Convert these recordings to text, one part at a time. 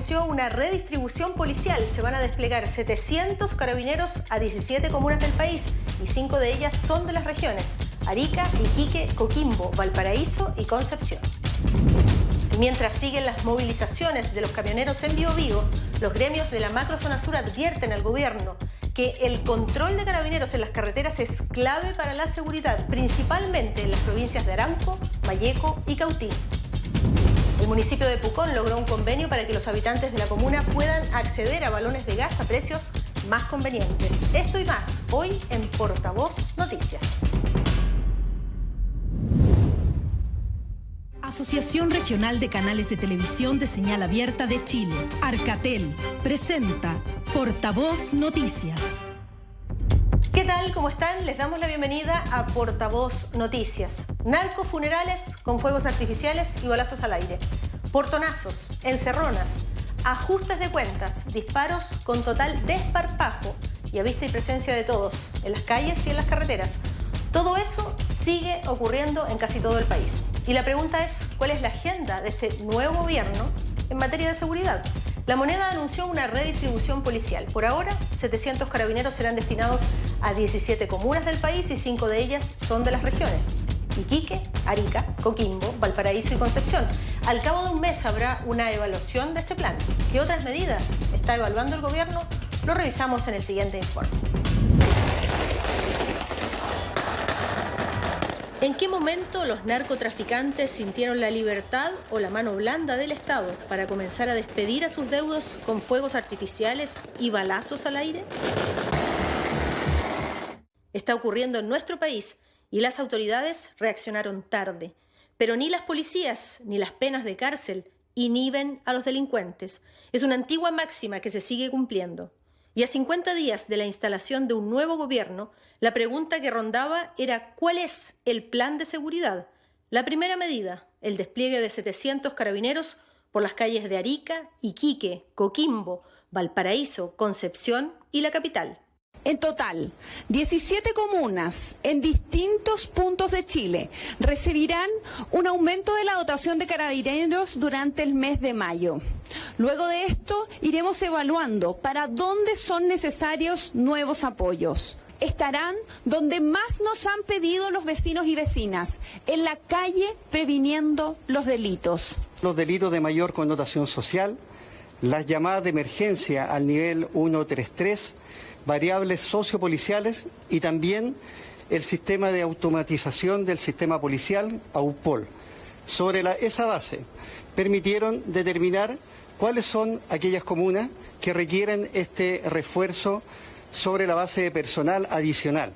anunció una redistribución policial. Se van a desplegar 700 carabineros a 17 comunas del país y 5 de ellas son de las regiones: Arica, Iquique, Coquimbo, Valparaíso y Concepción. Mientras siguen las movilizaciones de los camioneros en Biobío, los gremios de la macrozona sur advierten al gobierno que el control de carabineros en las carreteras es clave para la seguridad, principalmente en las provincias de Arauco, Malleco y Cautín. El municipio de Pucón logró un convenio para que los habitantes de la comuna puedan acceder a balones de gas a precios más convenientes. Esto y más, hoy en Portavoz Noticias. Asociación Regional de Canales de Televisión de Señal Abierta de Chile, Arcatel, presenta Portavoz Noticias. ¿Qué tal? ¿Cómo están? Les damos la bienvenida a Portavoz Noticias. Narcofunerales con fuegos artificiales y balazos al aire. Portonazos, encerronas, ajustes de cuentas, disparos con total desparpajo y a vista y presencia de todos, en las calles y en las carreteras. Todo eso sigue ocurriendo en casi todo el país. Y la pregunta es, ¿cuál es la agenda de este nuevo gobierno en materia de seguridad? La Moneda anunció una redistribución policial. Por ahora, 700 carabineros serán destinados a 17 comunas del país y 5 de ellas son de las regiones: Iquique, Arica, Coquimbo, Valparaíso y Concepción. Al cabo de un mes habrá una evaluación de este plan. ¿Qué otras medidas está evaluando el gobierno? Lo revisamos en el siguiente informe. ¿En qué momento los narcotraficantes sintieron la libertad o la mano blanda del Estado para comenzar a despedir a sus deudos con fuegos artificiales y balazos al aire? Está ocurriendo en nuestro país y las autoridades reaccionaron tarde. Pero ni las policías ni las penas de cárcel inhiben a los delincuentes. Es una antigua máxima que se sigue cumpliendo. Y a 50 días de la instalación de un nuevo gobierno, la pregunta que rondaba era ¿cuál es el plan de seguridad? La primera medida, el despliegue de 700 carabineros por las calles de Arica, Iquique, Coquimbo, Valparaíso, Concepción y la capital. En total, 17 comunas en distintos puntos de Chile recibirán un aumento de la dotación de carabineros durante el mes de mayo. Luego de esto, iremos evaluando para dónde son necesarios nuevos apoyos. Estarán donde más nos han pedido los vecinos y vecinas, en la calle, previniendo los delitos. Los delitos de mayor connotación social, las llamadas de emergencia al nivel 133, variables sociopoliciales y también el sistema de automatización del sistema policial, AUPOL. Sobre esa base, permitieron determinar cuáles son aquellas comunas que requieren este refuerzo sobre la base de personal adicional.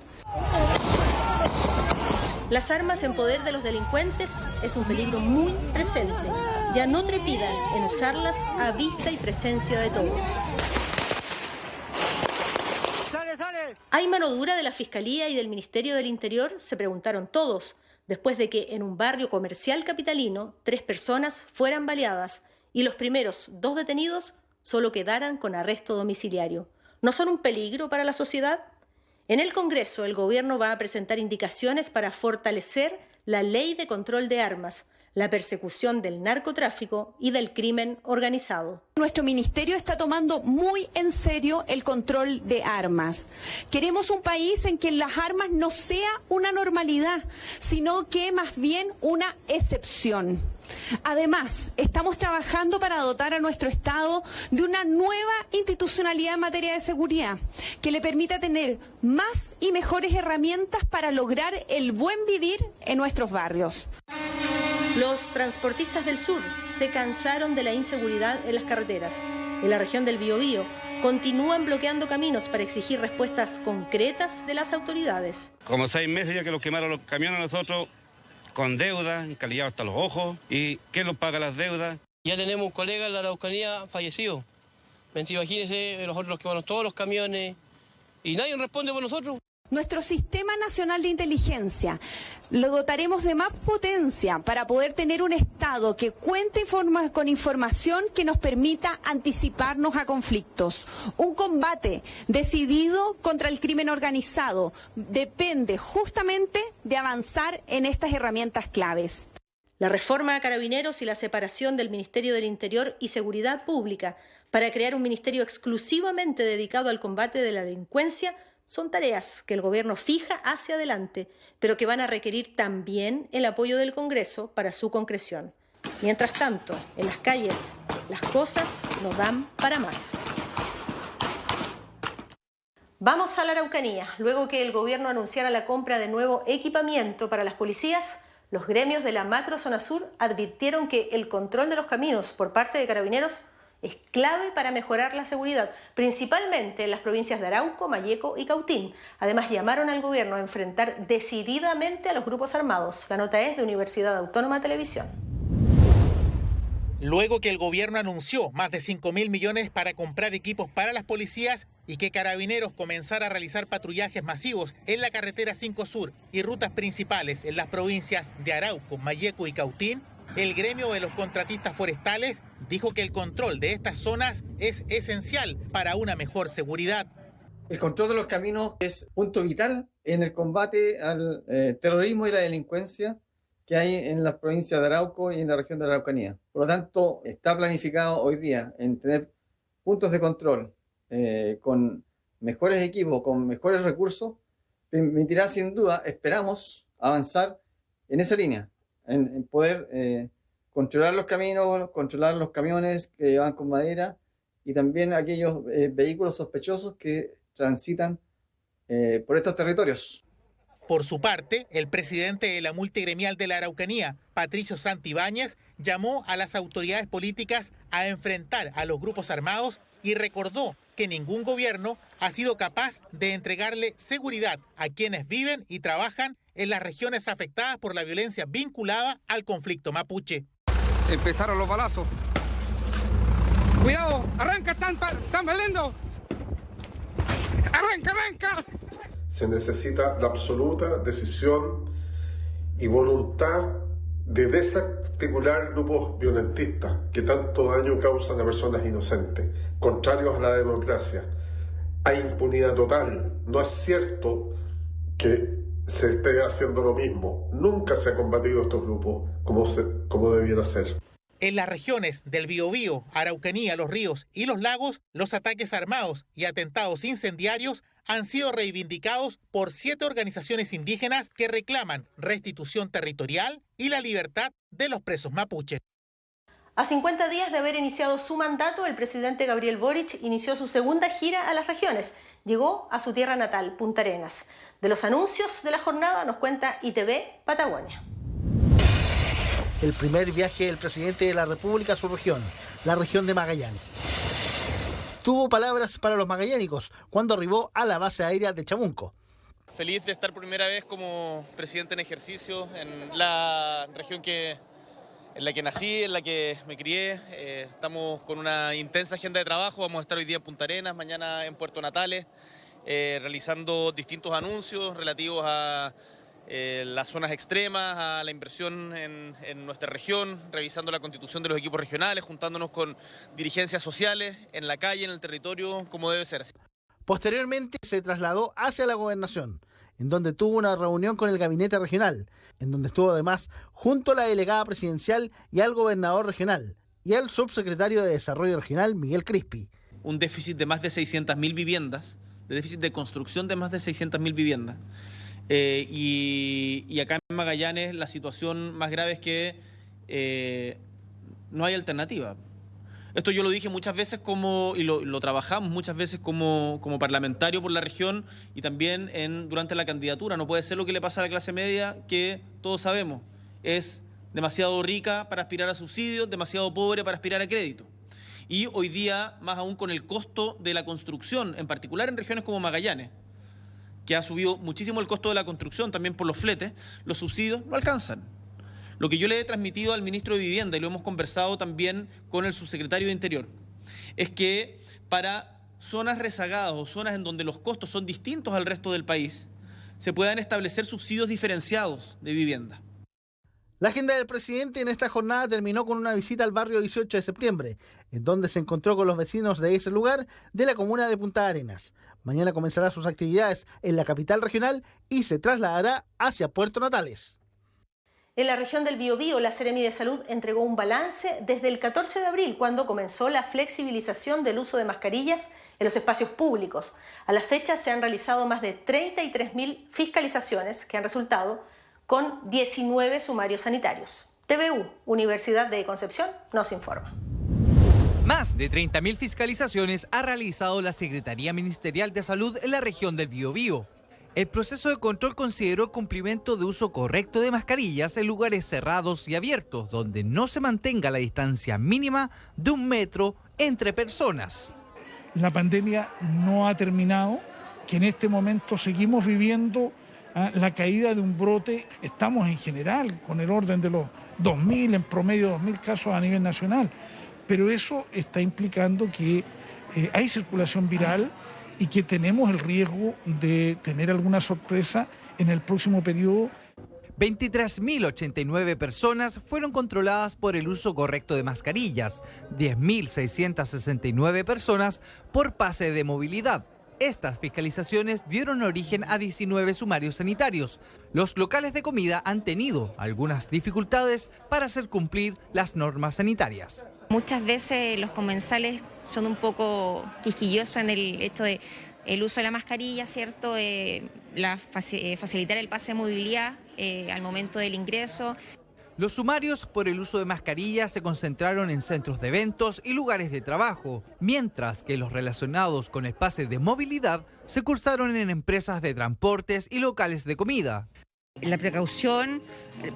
Las armas en poder de los delincuentes es un peligro muy presente. Ya no trepidan en usarlas a vista y presencia de todos. ¿Hay mano dura de la Fiscalía y del Ministerio del Interior? Se preguntaron todos, después de que en un barrio comercial capitalino 3 personas fueran baleadas y los primeros 2 detenidos solo quedaran con arresto domiciliario. ¿No son un peligro para la sociedad? En el Congreso, el gobierno va a presentar indicaciones para fortalecer la ley de control de armas, la persecución del narcotráfico y del crimen organizado. Nuestro ministerio está tomando muy en serio el control de armas. Queremos un país en que las armas no sea una normalidad, sino que más bien una excepción. Además, estamos trabajando para dotar a nuestro Estado de una nueva institucionalidad en materia de seguridad, que le permita tener más y mejores herramientas para lograr el buen vivir en nuestros barrios. Los transportistas del sur se cansaron de la inseguridad en las carreteras. En la región del Biobío continúan bloqueando caminos para exigir respuestas concretas de las autoridades. Como 6 meses ya que los quemaron los camiones a nosotros, con deuda, encalillados hasta los ojos. ¿Y quién los paga las deudas? Ya tenemos un colega en la Araucanía fallecido. Imagínense, nosotros los quemamos todos los camiones y nadie responde por nosotros. Nuestro Sistema Nacional de Inteligencia lo dotaremos de más potencia para poder tener un Estado que cuente con información que nos permita anticiparnos a conflictos. Un combate decidido contra el crimen organizado depende justamente de avanzar en estas herramientas claves. La reforma a Carabineros y la separación del Ministerio del Interior y Seguridad Pública para crear un ministerio exclusivamente dedicado al combate de la delincuencia son tareas que el gobierno fija hacia adelante, pero que van a requerir también el apoyo del Congreso para su concreción. Mientras tanto, en las calles, las cosas no dan para más. Vamos a la Araucanía. Luego que el gobierno anunciara la compra de nuevo equipamiento para las policías, los gremios de la macrozona sur advirtieron que el control de los caminos por parte de Carabineros es clave para mejorar la seguridad, principalmente en las provincias de Arauco, Malleco y Cautín. Además, llamaron al gobierno a enfrentar decididamente a los grupos armados. La nota es de Universidad Autónoma Televisión. Luego que el gobierno anunció más de 5.000 millones para comprar equipos para las policías y que Carabineros comenzara a realizar patrullajes masivos en la carretera 5 Sur y rutas principales en las provincias de Arauco, Malleco y Cautín, el gremio de los contratistas forestales dijo que el control de estas zonas es esencial para una mejor seguridad. El control de los caminos es punto vital en el combate al terrorismo y la delincuencia que hay en las provincias de Arauco y en la región de la Araucanía. Por lo tanto, está planificado hoy día en tener puntos de control con mejores equipos, con mejores recursos, permitirá sin duda, esperamos, avanzar en esa línea, en poder controlar los caminos, controlar los camiones que van con madera y también aquellos vehículos sospechosos que transitan por estos territorios. Por su parte, el presidente de la multigremial de la Araucanía, Patricio Santibáñez, llamó a las autoridades políticas a enfrentar a los grupos armados y recordó que ningún gobierno ha sido capaz de entregarle seguridad a quienes viven y trabajan en las regiones afectadas por la violencia vinculada al conflicto mapuche. Empezaron los balazos. ¡Cuidado! ¡Arranca! ¡Están valiendo! ¡Arranca, arranca! Se necesita la absoluta decisión y voluntad de desarticular grupos violentistas que tanto daño causan a personas inocentes, contrarios a la democracia. Hay impunidad total. No es cierto que se esté haciendo lo mismo. Nunca se ha combatido estos grupos como debiera ser. En las regiones del Biobío, Araucanía, Los Ríos y Los Lagos, los ataques armados y atentados incendiarios han sido reivindicados por 7 organizaciones indígenas que reclaman restitución territorial y la libertad de los presos mapuches. A 50 días de haber iniciado su mandato, el presidente Gabriel Boric inició su segunda gira a las regiones. Llegó a su tierra natal, Punta Arenas. De los anuncios de la jornada nos cuenta ITV Patagonia. El primer viaje del presidente de la República a su región, la región de Magallanes. Tuvo palabras para los magallánicos cuando arribó a la base aérea de Chamunco. Feliz de estar por primera vez como presidente en ejercicio en la región en la que nací, en la que me crié. Estamos con una intensa agenda de trabajo. Vamos a estar hoy día en Punta Arenas, mañana en Puerto Natales, realizando distintos anuncios relativos a las zonas extremas, a la inversión en nuestra región, revisando la constitución de los equipos regionales, juntándonos con dirigencias sociales en la calle, en el territorio, como debe ser. Posteriormente se trasladó hacia la gobernación, en donde tuvo una reunión con el gabinete regional, en donde estuvo además junto a la delegada presidencial y al gobernador regional, y al subsecretario de Desarrollo Regional, Miguel Crispi. Un déficit de más de 600.000 viviendas, de déficit de construcción de más de 600.000 viviendas. Y acá en Magallanes la situación más grave es que no hay alternativa. Esto yo lo dije muchas veces y lo trabajamos muchas veces como parlamentario por la región y también durante la candidatura. No puede ser lo que le pasa a la clase media, que todos sabemos, es demasiado rica para aspirar a subsidios, demasiado pobre para aspirar a crédito. Y hoy día, más aún con el costo de la construcción, en particular en regiones como Magallanes, que ha subido muchísimo el costo de la construcción, también por los fletes, los subsidios no alcanzan. Lo que yo le he transmitido al ministro de Vivienda, y lo hemos conversado también con el subsecretario de Interior, es que para zonas rezagadas o zonas en donde los costos son distintos al resto del país, se puedan establecer subsidios diferenciados de vivienda. La agenda del presidente en esta jornada terminó con una visita al barrio 18 de septiembre, en donde se encontró con los vecinos de ese lugar de la comuna de Punta Arenas. Mañana comenzará sus actividades en la capital regional y se trasladará hacia Puerto Natales. En la región del Biobío, la Seremi de Salud entregó un balance desde el 14 de abril, cuando comenzó la flexibilización del uso de mascarillas en los espacios públicos. A la fecha se han realizado más de 33.000 fiscalizaciones que han resultado con 19 sumarios sanitarios. TVU, Universidad de Concepción, nos informa. Más de 30.000 fiscalizaciones ha realizado la Secretaría Ministerial de Salud en la región del Biobío. El proceso de control consideró el cumplimiento de uso correcto de mascarillas en lugares cerrados y abiertos, donde no se mantenga la distancia mínima de 1 metro entre personas. La pandemia no ha terminado, que en este momento seguimos viviendo la caída de un brote. Estamos en general con el orden de los 2.000, en promedio 2.000 casos a nivel nacional, pero eso está implicando que hay circulación viral y que tenemos el riesgo de tener alguna sorpresa en el próximo periodo. 23.089 personas fueron controladas por el uso correcto de mascarillas, 10.669 personas por pase de movilidad. Estas fiscalizaciones dieron origen a 19 sumarios sanitarios. Los locales de comida han tenido algunas dificultades para hacer cumplir las normas sanitarias. Muchas veces los comensales son un poco quisquillosos en el hecho de el uso de la mascarilla, ¿cierto? Facilitar el pase de movilidad al momento del ingreso. Los sumarios por el uso de mascarillas se concentraron en centros de eventos y lugares de trabajo, mientras que los relacionados con el pase de movilidad se cursaron en empresas de transportes y locales de comida. La precaución,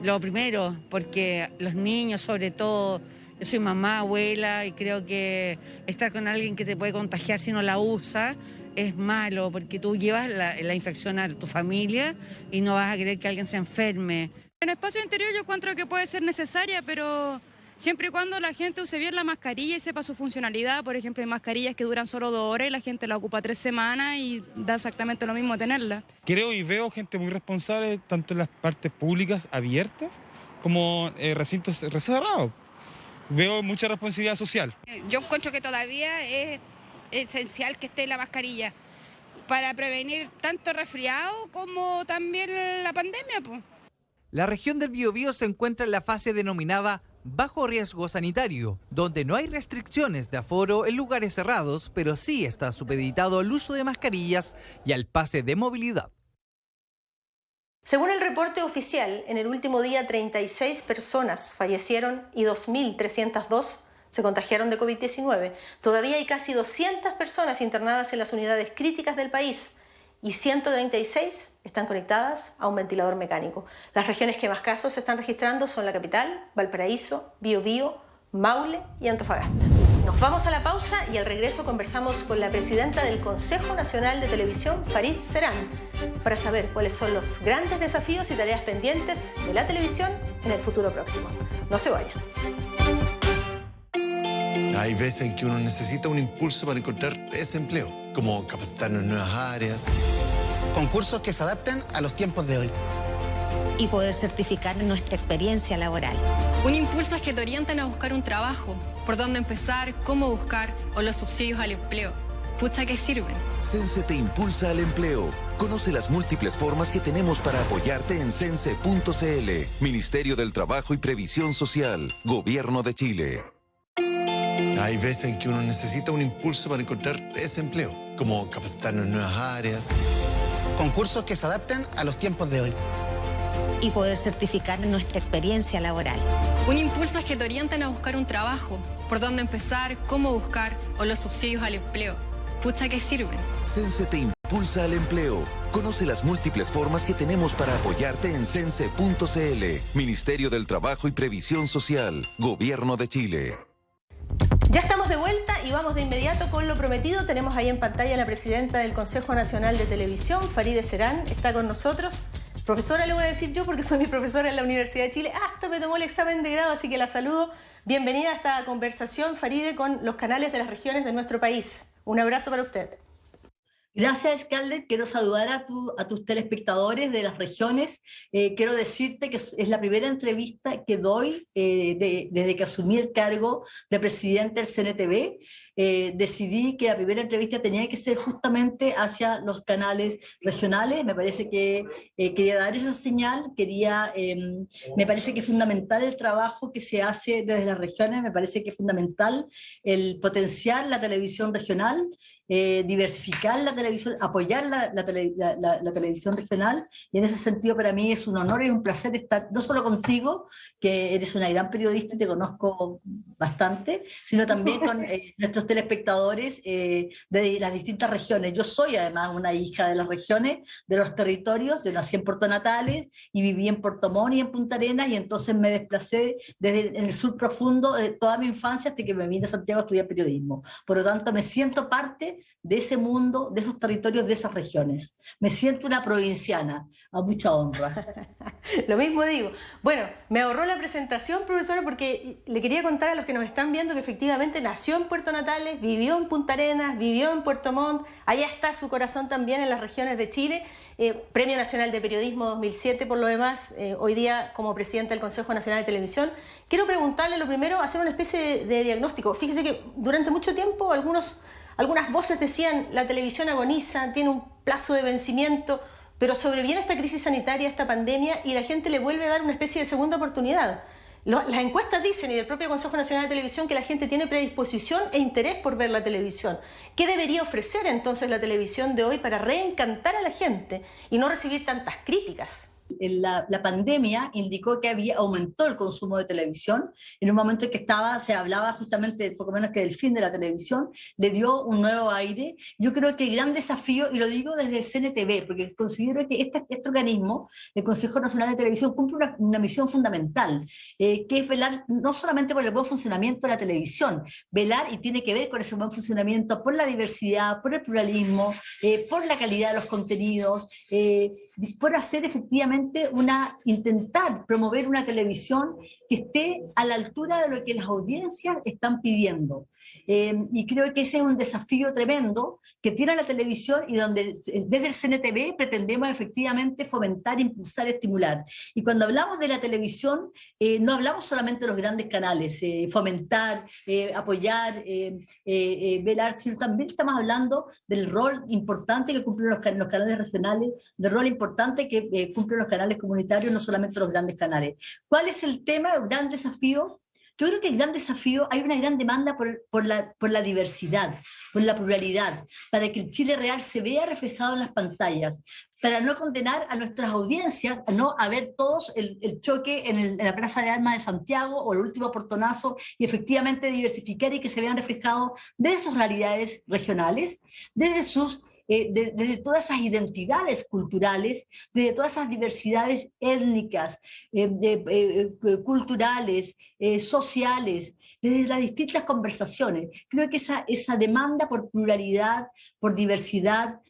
lo primero, porque los niños sobre todo, yo soy mamá, abuela, y creo que estar con alguien que te puede contagiar si no la usa es malo, porque tú llevas la infección a tu familia y no vas a querer que alguien se enferme. En espacio interior yo encuentro que puede ser necesaria, pero siempre y cuando la gente use bien la mascarilla y sepa su funcionalidad. Por ejemplo, hay mascarillas que duran solo 2 horas y la gente la ocupa 3 semanas y da exactamente lo mismo tenerla. Creo y veo gente muy responsable tanto en las partes públicas abiertas como recintos cerrados. Veo mucha responsabilidad social. Yo encuentro que todavía es esencial que esté la mascarilla para prevenir tanto resfriado como también la pandemia, pues. La región del Biobío se encuentra en la fase denominada bajo riesgo sanitario, donde no hay restricciones de aforo en lugares cerrados, pero sí está supeditado al uso de mascarillas y al pase de movilidad. Según el reporte oficial, en el último día 36 personas fallecieron y 2.302 se contagiaron de COVID-19. Todavía hay casi 200 personas internadas en las unidades críticas del país y 136 están conectadas a un ventilador mecánico. Las regiones que más casos se están registrando son la capital, Valparaíso, Biobío, Maule y Antofagasta. Nos vamos a la pausa y al regreso conversamos con la presidenta del Consejo Nacional de Televisión, Farid Serán, para saber cuáles son los grandes desafíos y tareas pendientes de la televisión en el futuro próximo. No se vayan. Hay veces en que uno necesita un impulso para encontrar ese empleo, como capacitarnos en nuevas áreas. Concursos que se adapten a los tiempos de hoy. Y poder certificar nuestra experiencia laboral. Un impulso es que te orientan a buscar un trabajo, por dónde empezar, cómo buscar, o los subsidios al empleo. Pucha que sirven. Sense te impulsa al empleo. Conoce las múltiples formas que tenemos para apoyarte en sense.cl. Ministerio del Trabajo y Previsión Social. Gobierno de Chile. Hay veces en que uno necesita un impulso para encontrar ese empleo, como capacitarnos en nuevas áreas. Concursos que se adapten a los tiempos de hoy. Y poder certificar nuestra experiencia laboral. Un impulso es que te orientan a buscar un trabajo, por dónde empezar, cómo buscar, o los subsidios al empleo. Pucha que sirven. Sense te impulsa al empleo. Conoce las múltiples formas que tenemos para apoyarte en sense.cl. Ministerio del Trabajo y Previsión Social. Gobierno de Chile. Ya estamos de vuelta y vamos de inmediato con lo prometido. Tenemos ahí en pantalla a la presidenta del Consejo Nacional de Televisión, Farid Serán, está con nosotros. Profesora le voy a decir yo porque fue mi profesora en la Universidad de Chile. Hasta me tomó el examen de grado, así que la saludo. Bienvenida a esta conversación, Faride, con los canales de las regiones de nuestro país. Un abrazo para usted. Gracias, Scarlett. Quiero saludar a tus telespectadores de las regiones. Quiero decirte que es la primera entrevista que doy desde que asumí el cargo de presidente del CNTV. Decidí que la primera entrevista tenía que ser justamente hacia los canales regionales. Me parece que quería dar esa señal, me parece que es fundamental el trabajo que se hace desde las regiones, me parece que es fundamental el potenciar la televisión regional, diversificar la televisión, apoyar la televisión regional, y en ese sentido para mí es un honor y un placer estar no solo contigo, que eres una gran periodista y te conozco bastante, sino también con nuestros telespectadores de las distintas regiones. Yo soy además una hija de las regiones, de los territorios, yo nací en Puerto Natales y viví en Puerto Montt y en Punta Arenas, y entonces me desplacé desde el sur profundo de toda mi infancia hasta que me vine a Santiago a estudiar periodismo. Por lo tanto, me siento parte de ese mundo, de esos territorios, de esas regiones. Me siento una provinciana, a mucha honra. Lo mismo digo. Bueno, me ahorró la presentación, profesora, porque le quería contar a los que nos están viendo que efectivamente nació en Puerto Natales, vivió en Punta Arenas, vivió en Puerto Montt, allá está su corazón también en las regiones de Chile. Premio Nacional de Periodismo 2007 por lo demás, hoy día como presidente del Consejo Nacional de Televisión. Quiero preguntarle lo primero, hacer una especie de diagnóstico. Fíjese que durante mucho tiempo algunas voces decían la televisión agoniza, tiene un plazo de vencimiento, pero sobreviene esta crisis sanitaria, esta pandemia, y la gente le vuelve a dar una especie de segunda oportunidad. Las encuestas dicen, y del propio Consejo Nacional de Televisión, que la gente tiene predisposición e interés por ver la televisión. ¿Qué debería ofrecer entonces la televisión de hoy para reencantar a la gente y no recibir tantas críticas? La pandemia indicó que aumentó el consumo de televisión. En un momento en que se hablaba justamente poco menos que del fin de la televisión, le dio un nuevo aire. Yo creo que el gran desafío, y lo digo desde el CNTV, porque considero que este organismo, el Consejo Nacional de Televisión, cumple una misión fundamental, que es velar no solamente por el buen funcionamiento de la televisión, velar, y tiene que ver con ese buen funcionamiento, por la diversidad, por el pluralismo, por la calidad de los contenidos, por hacer efectivamente intentar promover una televisión que esté a la altura de lo que las audiencias están pidiendo. Y creo que ese es un desafío tremendo que tiene la televisión, y donde desde el CNTV pretendemos efectivamente fomentar, impulsar, estimular. Y cuando hablamos de la televisión, no hablamos solamente de los grandes canales, fomentar, apoyar, velar, sino también estamos hablando del rol importante que cumplen los canales regionales, del rol importante que cumplen los canales comunitarios, no solamente los grandes canales. ¿Cuál es el tema, el gran desafío? Yo creo que el gran desafío, hay una gran demanda por la diversidad, por la pluralidad, para que el Chile real se vea reflejado en las pantallas, para no condenar a nuestras audiencias a ver todos el choque en la Plaza de Armas de Santiago o el último portonazo, y efectivamente diversificar y que se vean reflejados desde sus realidades regionales, desde todas esas identidades culturales, desde todas esas diversidades étnicas, culturales, sociales, desde las distintas conversaciones. Creo que esa demanda por pluralidad, por diversidad,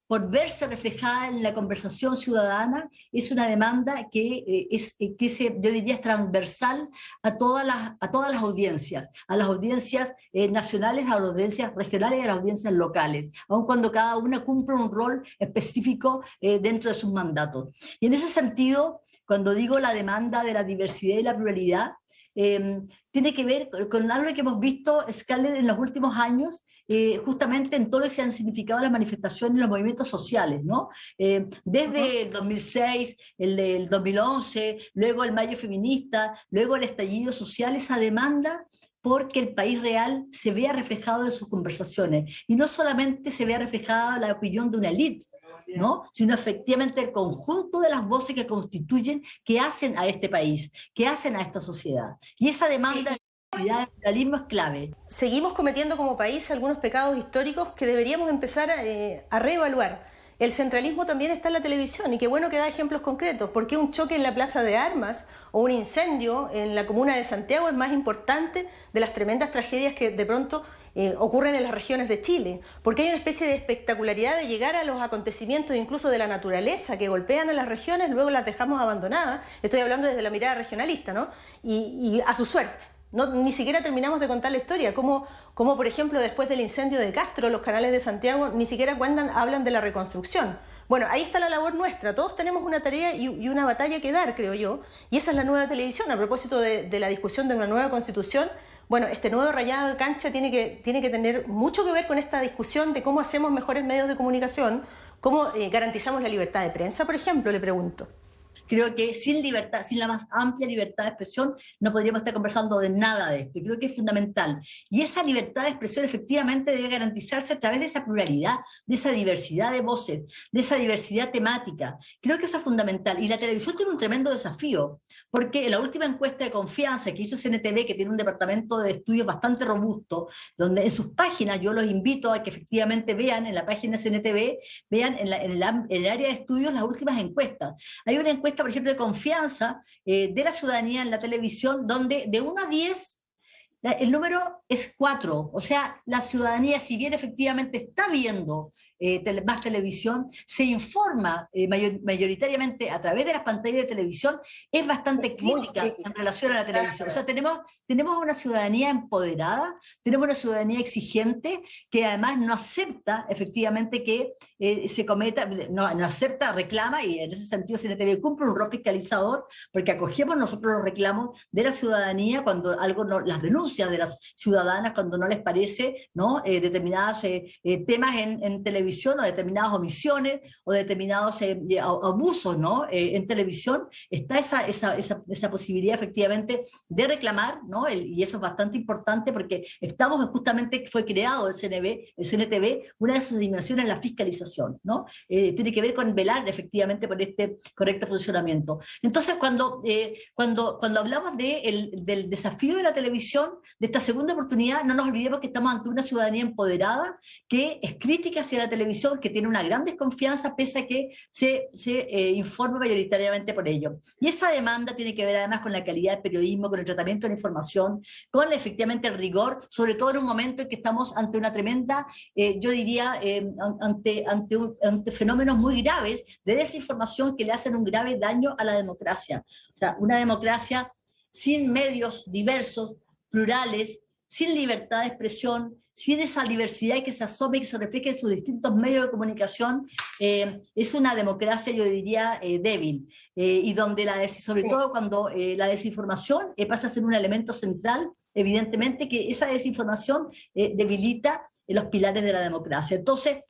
por verse reflejada en la conversación ciudadana, es una demanda que yo diría es transversal a todas las audiencias, a las audiencias nacionales, a las audiencias regionales y a las audiencias locales, aun cuando cada una cumple un rol específico dentro de sus mandatos. Y en ese sentido, cuando digo la demanda de la diversidad y la pluralidad, tiene que ver con algo que hemos visto, Scarlett, en los últimos años, justamente en todo lo que se han significado las manifestaciones y los movimientos sociales, ¿no? Desde el 2006, el 2011, luego el Mayo Feminista, luego el estallido social, esa demanda porque el país real se vea reflejado en sus conversaciones, y no solamente se vea reflejada la opinión de una élite, ¿no? Sino efectivamente el conjunto de las voces que constituyen, que hacen a este país, que hacen a esta sociedad. Y esa demanda de pluralismo es clave. Seguimos cometiendo como país algunos pecados históricos que deberíamos empezar a reevaluar. El centralismo también está en la televisión, y qué bueno que da ejemplos concretos. ¿Por qué un choque en la Plaza de Armas o un incendio en la comuna de Santiago es más importante de las tremendas tragedias que de pronto ocurren en las regiones de Chile? Porque hay una especie de espectacularidad de llegar a los acontecimientos incluso de la naturaleza que golpean a las regiones, luego las dejamos abandonadas. Estoy hablando desde la mirada regionalista, ¿no? Y a su suerte. Ni siquiera terminamos de contar la historia, como por ejemplo después del incendio de Castro, los canales de Santiago ni siquiera hablan de la reconstrucción. Bueno, ahí está la labor nuestra, todos tenemos una tarea y una batalla que dar, creo yo, y esa es la nueva televisión. A propósito de la discusión de una nueva constitución, bueno, este nuevo rayado de cancha tiene que tener mucho que ver con esta discusión de cómo hacemos mejores medios de comunicación, cómo garantizamos la libertad de prensa, por ejemplo, le pregunto. Creo que sin libertad, sin la más amplia libertad de expresión, no podríamos estar conversando de nada de esto. Y creo que es fundamental. Y esa libertad de expresión efectivamente debe garantizarse a través de esa pluralidad, de esa diversidad de voces, de esa diversidad temática. Creo que eso es fundamental. Y la televisión tiene un tremendo desafío, porque en la última encuesta de confianza que hizo CNTV, que tiene un departamento de estudios bastante robusto, donde en sus páginas, yo los invito a que efectivamente vean en la página de CNTV, vean en el área de estudios las últimas encuestas. Hay una encuesta, por ejemplo, de confianza de la ciudadanía en la televisión, donde de 1 a 10 el número es 4, o sea, la ciudadanía, si bien efectivamente está viendo más televisión, se informa mayoritariamente a través de las pantallas de televisión, es bastante crítica en relación a la televisión. O sea, tenemos una ciudadanía empoderada, tenemos una ciudadanía exigente, que además no acepta efectivamente que se cometa, no acepta, reclama, y en ese sentido CNTV cumple un rol fiscalizador, porque acogemos nosotros los reclamos de la ciudadanía cuando algo las denuncias de las ciudadanas cuando no les parece, ¿no? Determinados temas en televisión, o determinadas omisiones, o determinados abusos, ¿no? En televisión está esa posibilidad efectivamente de reclamar, ¿no? Y eso es bastante importante porque justamente fue creado el CNTV, una de sus dimensiones es la fiscalización, ¿no? Tiene que ver con velar efectivamente por este correcto funcionamiento. Entonces, cuando hablamos del desafío de la televisión, de esta segunda oportunidad, no nos olvidemos que estamos ante una ciudadanía empoderada que es crítica hacia la televisión, que tiene una gran desconfianza pese a que se informa mayoritariamente por ello. Y esa demanda tiene que ver además con la calidad del periodismo, con el tratamiento de la información, con efectivamente el rigor, sobre todo en un momento en que estamos ante una tremenda, yo diría, ante fenómenos muy graves de desinformación que le hacen un grave daño a la democracia. O sea, una democracia sin medios diversos, plurales, sin libertad de expresión, sin esa diversidad que se asome y que se refleje en sus distintos medios de comunicación, es una democracia, yo diría, débil. Y donde, sobre todo cuando la desinformación pasa a ser un elemento central, evidentemente que esa desinformación debilita los pilares de la democracia. Entonces,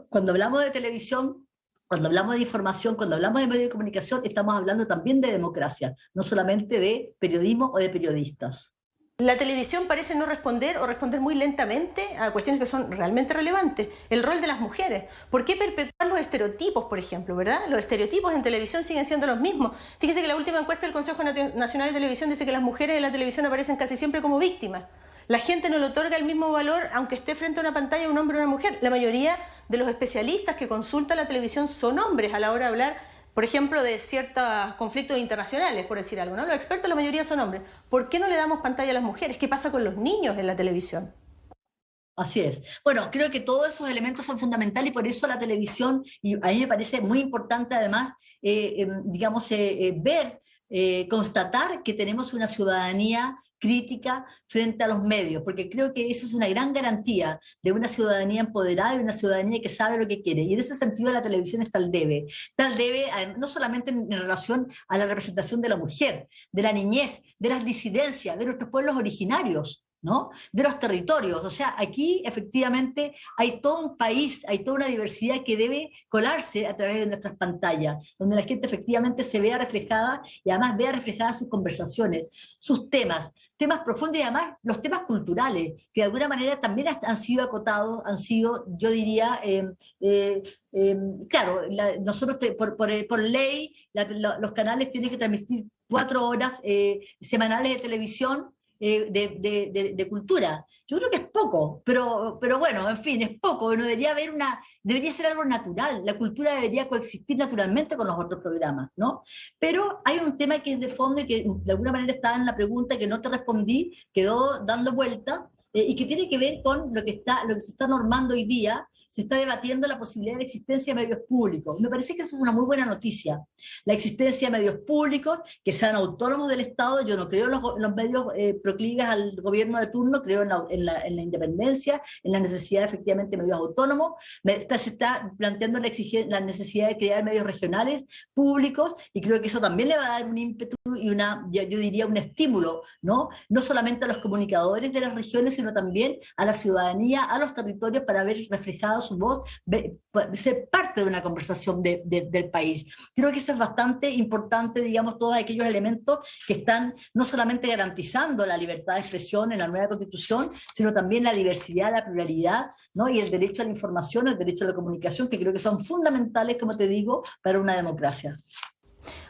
cuando hablamos de televisión, cuando hablamos de información, cuando hablamos de medios de comunicación, estamos hablando también de democracia, no solamente de periodismo o de periodistas. La televisión parece no responder o responder muy lentamente a cuestiones que son realmente relevantes. El rol de las mujeres. ¿Por qué perpetuar los estereotipos, por ejemplo, verdad? Los estereotipos en televisión siguen siendo los mismos. Fíjese que la última encuesta del Consejo Nacional de Televisión dice que las mujeres en la televisión aparecen casi siempre como víctimas. La gente no le otorga el mismo valor aunque esté frente a una pantalla un hombre o una mujer. La mayoría de los especialistas que consultan la televisión son hombres a la hora de hablar, por ejemplo, de ciertos conflictos internacionales, por decir algo, ¿no? Los expertos, la mayoría son hombres. ¿Por qué no le damos pantalla a las mujeres? ¿Qué pasa con los niños en la televisión? Así es. Bueno, creo que todos esos elementos son fundamentales y por eso la televisión, y a mí me parece muy importante además, constatar que tenemos una ciudadanía crítica frente a los medios, porque creo que eso es una gran garantía de una ciudadanía empoderada y una ciudadanía que sabe lo que quiere. Y en ese sentido la televisión está al debe. Está al debe no solamente en relación a la representación de la mujer, de la niñez, de las disidencias, de nuestros pueblos originarios, ¿no? De los territorios. O sea, aquí efectivamente hay todo un país, hay toda una diversidad que debe colarse a través de nuestras pantallas, donde la gente efectivamente se vea reflejada y además vea reflejadas sus conversaciones, sus temas profundos y además los temas culturales, que de alguna manera también han sido acotados, han sido, yo diría, claro, nosotros por ley los canales tienen que transmitir 4 horas semanales de televisión, de cultura. Yo creo que es poco, pero bueno, en fin, es poco. Debería ser algo natural. La cultura debería coexistir naturalmente con los otros programas, ¿no? Pero hay un tema que es de fondo y que de alguna manera estaba en la pregunta que no te respondí, quedó dando vuelta, y que tiene que ver con lo que se está normando hoy día. se está debatiendo la posibilidad de existencia de medios públicos. Me parece que eso es una muy buena noticia. La existencia de medios públicos que sean autónomos del Estado. Yo no creo en los medios proclives al gobierno de turno, creo en la independencia, en la necesidad efectivamente de medios autónomos. Se está planteando la necesidad de crear medios regionales públicos, y creo que eso también le va a dar un ímpetu y yo diría un estímulo, ¿no? No solamente a los comunicadores de las regiones, sino también a la ciudadanía, a los territorios, para ver reflejada su voz, ser parte de una conversación del país. Creo que eso es bastante importante, digamos, todos aquellos elementos que están no solamente garantizando la libertad de expresión en la nueva Constitución, sino también la diversidad, la pluralidad, ¿no? Y el derecho a la información, el derecho a la comunicación, que creo que son fundamentales, como te digo, para una democracia.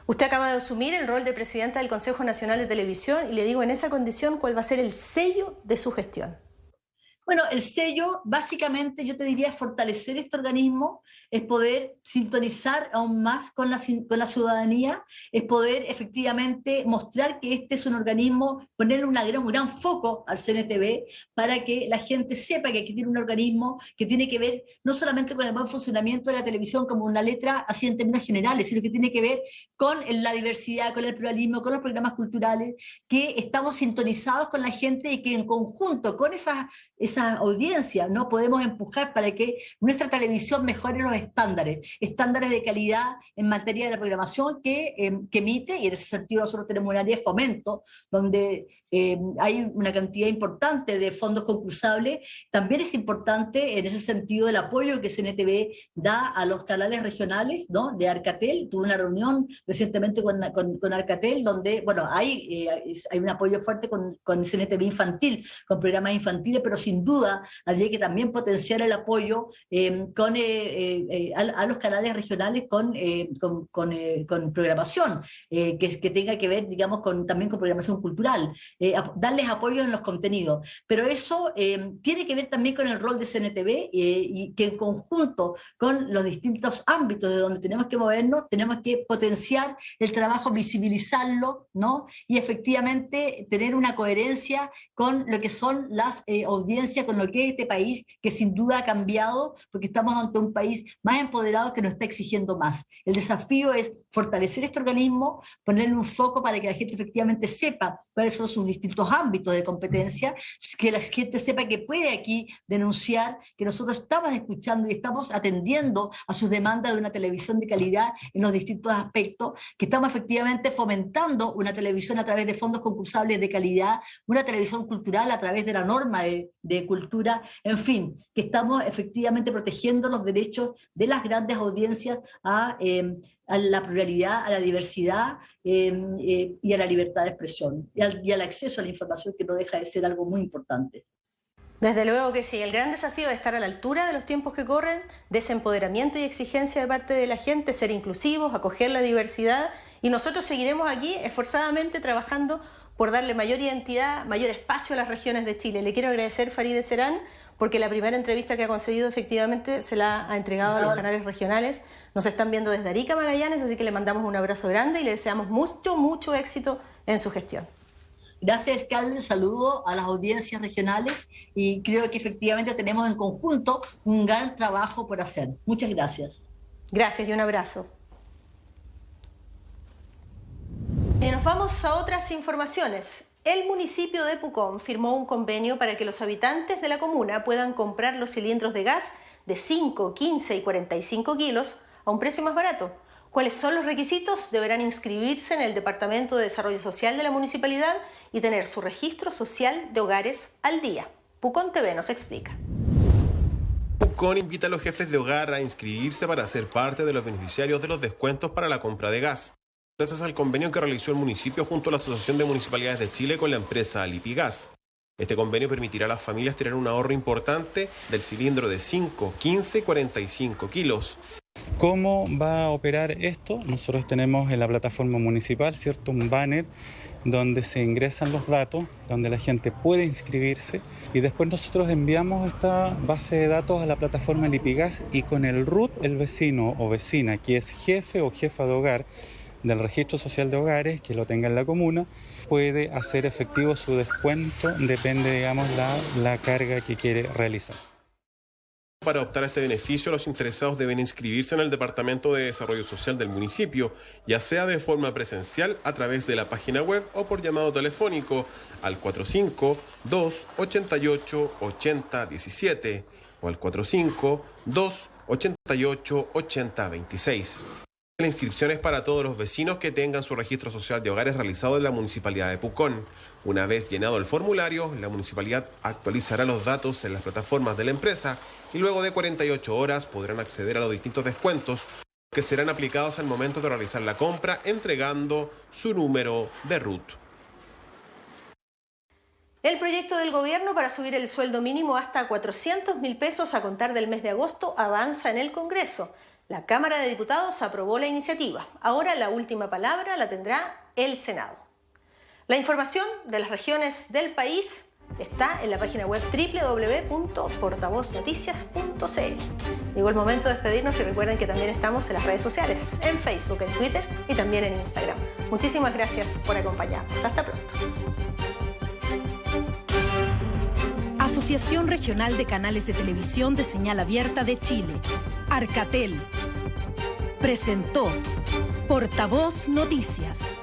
Usted acaba de asumir el rol de presidenta del Consejo Nacional de Televisión y le digo en esa condición cuál va a ser el sello de su gestión. Bueno, el sello, básicamente, yo te diría, es fortalecer este organismo, es poder sintonizar aún más con la ciudadanía, es poder efectivamente mostrar que este es un organismo, ponerle un gran foco al CNTV para que la gente sepa que aquí tiene un organismo que tiene que ver no solamente con el buen funcionamiento de la televisión como una letra así en términos generales, sino que tiene que ver con la diversidad, con el pluralismo, con los programas culturales, que estamos sintonizados con la gente y que en conjunto con esa audiencia, ¿no? Podemos empujar para que nuestra televisión mejore los estándares de calidad en materia de la programación que emite, y en ese sentido nosotros tenemos un área de fomento donde hay una cantidad importante de fondos concursables. También es importante en ese sentido el apoyo que CNTV da a los canales regionales, ¿no? De Arcatel. Tuve una reunión recientemente con Arcatel donde, bueno, hay un apoyo fuerte con CNTV infantil, con programas infantiles, pero sin duda habría que también potenciar el apoyo a los canales regionales con programación que tenga que ver, digamos, también con programación cultural, darles apoyos en los contenidos. Pero eso tiene que ver también con el rol de CNTV y que en conjunto con los distintos ámbitos de donde tenemos que movernos, tenemos que potenciar el trabajo, visibilizarlo, ¿no? Y efectivamente tener una coherencia con lo que son las audiencias, con lo que es este país, que sin duda ha cambiado, porque estamos ante un país más empoderado que nos está exigiendo más. El desafío es fortalecer este organismo, ponerle un foco para que la gente efectivamente sepa cuáles son sus distintos ámbitos de competencia, que la gente sepa que puede aquí denunciar, que nosotros estamos escuchando y estamos atendiendo a sus demandas de una televisión de calidad en los distintos aspectos, que estamos efectivamente fomentando una televisión a través de fondos concursables de calidad, una televisión cultural a través de la norma de cultura, en fin, que estamos efectivamente protegiendo los derechos de las grandes audiencias a la pluralidad, a la diversidad y a la libertad de expresión y al acceso a la información, que no deja de ser algo muy importante. Desde luego que sí, el gran desafío es estar a la altura de los tiempos que corren, de ese empoderamiento y exigencia de parte de la gente, ser inclusivos, acoger la diversidad, y nosotros seguiremos aquí esforzadamente trabajando por darle mayor identidad, mayor espacio a las regiones de Chile. Le quiero agradecer, Farideh Serán, porque la primera entrevista que ha concedido efectivamente se la ha entregado a los canales regionales. Nos están viendo desde Arica, Magallanes, así que le mandamos un abrazo grande y le deseamos mucho éxito en su gestión. Gracias, Carmen. Saludo a las audiencias regionales y creo que efectivamente tenemos en conjunto un gran trabajo por hacer. Muchas gracias. Gracias y un abrazo. Y nos vamos a otras informaciones. El municipio de Pucón firmó un convenio para que los habitantes de la comuna puedan comprar los cilindros de gas de 5, 15 y 45 kilos a un precio más barato. ¿Cuáles son los requisitos? Deberán inscribirse en el Departamento de Desarrollo Social de la municipalidad y tener su registro social de hogares al día. Pucón TV nos explica. Pucón invita a los jefes de hogar a inscribirse para ser parte de los beneficiarios de los descuentos para la compra de gas, gracias al convenio que realizó el municipio junto a la Asociación de Municipalidades de Chile con la empresa Lipigas. Este convenio permitirá a las familias tener un ahorro importante del cilindro de 5, 15 y 45 kilos. ¿Cómo va a operar esto? Nosotros tenemos en la plataforma municipal, ¿cierto?, un banner donde se ingresan los datos, donde la gente puede inscribirse y después nosotros enviamos esta base de datos a la plataforma Lipigas y con el RUT el vecino o vecina que es jefe o jefa de hogar del registro social de hogares, que lo tenga en la comuna, puede hacer efectivo su descuento, depende, digamos, la carga que quiere realizar. Para optar a este beneficio, los interesados deben inscribirse en el Departamento de Desarrollo Social del municipio, ya sea de forma presencial a través de la página web o por llamado telefónico al 45-288-8017 o al 45-288-8026. La inscripción es para todos los vecinos que tengan su registro social de hogares realizado en la Municipalidad de Pucón. Una vez llenado el formulario, la municipalidad actualizará los datos en las plataformas de la empresa y luego de 48 horas podrán acceder a los distintos descuentos que serán aplicados al momento de realizar la compra, entregando su número de RUT. El proyecto del gobierno para subir el sueldo mínimo hasta 400.000 pesos a contar del mes de agosto avanza en el Congreso. La Cámara de Diputados aprobó la iniciativa. Ahora la última palabra la tendrá el Senado. La información de las regiones del país está en la página web www.portavoznoticias.cl. Llegó el momento de despedirnos y recuerden que también estamos en las redes sociales, en Facebook, en Twitter y también en Instagram. Muchísimas gracias por acompañarnos. Hasta pronto. Asociación Regional de Canales de Televisión de Señal Abierta de Chile, Arcatel, presentó Portavoz Noticias.